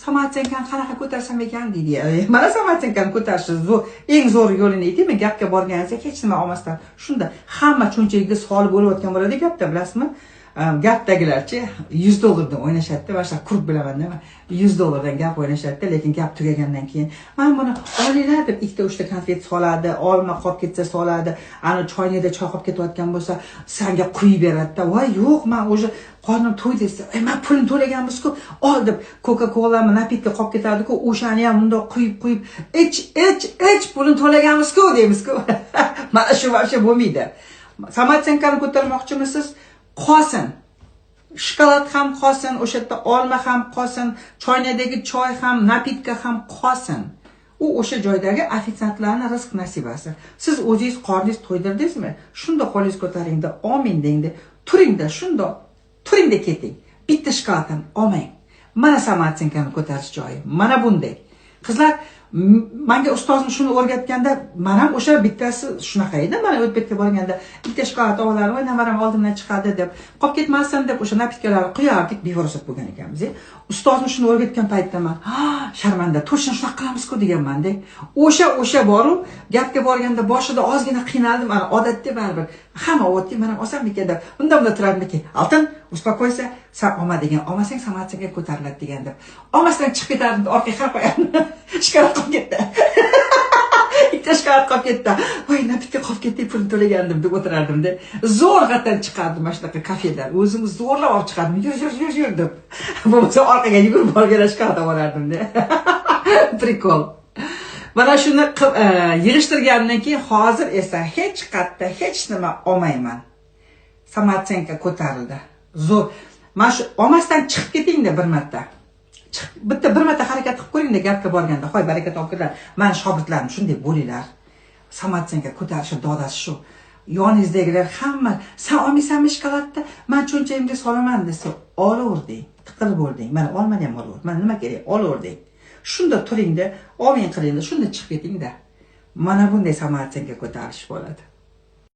Samarqanddan qanaqa ko'tarsam ekan deydi. Mana Samarqanddan ko'tarish eng zo'r yo'lini aytaymi? Gapga borganingizda hech nima olmasdan shunda hamma cho'nchagiga solib bo'layotgan bo'ladi gapda, bilasizmi? Gapdagilarchi $100 dan o'ynashadi. Boshqa kurb bilaman-da. $100 dan gap o'ynashadi, lekin gap tugagandan keyin "Men buni olinglar" deb ikkita uchta konfet soladi, olma qolib ketsa soladi, ana choynakda choy qolib ketayotgan bo'lsa, senga quyib beradi-da. "Voy, yo'q, men o'sha qornim to'ydi" desa, "Men pulni to'laganmiz-ku, ol" deb Coca-Cola napitka qolib ketadi-ku, o'shani ham bundoq quyib, "Ich, pulni to'laganmiz-ku" deymiz-ku. Mana shu vaqtda bo'lmaydi. Samarqandni ko'tarmoqchimisiz? Qolsin. Shokolad ham qolsin, o'sha yerda olma ham qolsin, choynakdagi choy ham, napitka ham qolsin. U o'sha joydagi ofitsiantlarning rizq nasibasi. Siz o'zingiz qorningiz to'ydirdingizmi? Shunda qo'lingiz ko'taringda, "Amin" dengda, turingda, shunda turingda keting. Bitta shokolad ham olmang. Mana Samarqandni ko'tarish joyi. Mana bunday. Qizlar, menga ustozim shuni o'rgatganda, men ham o'sha bittasi shunaqa edi. Men o'tbetga borganda bitta shokolad olarim, "Voy, namaram oldimdan chiqadi" deb, qolib ketmasin deb o'sha napitkalarni quyardik, befarosat bo'lgan ekanmiz. Ustozim shuni o'rgatgan paytda men, sharmanda, to'shni shunaqa qilamiz-ku" deganman-da. O'sha boru gapga borganda boshida ozgina qiynaldim, mana odatda baribir. Hamma o'tdi, men ham olsam-mikan deb. Unda turarmikan. "Altin, uspokойся, sen olma degan, olmasang Samarqandga ko'tariladi" degan deb. Olmasdan chiqib ketardim, orqaga qarab qo'yardim. Shokolad qolib ketdi. Ikkita shokolad qolib ketdi. "Voy, napitka qolib ketdi, pulni to'lagandim" deb o'tirardim-da. Zo'rg'adan chiqardim mana shunaqa kafedan. O'zim zo'rlab olib chiqardim. Yur deb. Bo'lmasa orqaga yugurib borgan shokolad olardim-da. Prikol. Mana shuni yig'ishtirgandan keyin hozir esa hech qayerda hech nima olmayman. Samarqandga ko'tarildi. Zo'r. Mana shu olmasdan chiqib ketingda bir marta. Bir marta harakat qilib ko'ringda gapga borganda. Xo'y, baraka topinglar. Men shogirdlarim shunday bo'linglar. Samarqandga ko'tarish dodasi shu. Yoningizdagilar hamma, "Sen olmaysanmi shokoladni? Men cho'nchagimga solaman" desa, olaverding. Tiqir bo'lding. Mana olmani ham olaver. Mana nima kerak? Olaverding. Shunda turingda, olmang qilingda, shunda chiqib ketingda. Mana bunday Samarqandga ko'tarish bo'ladi.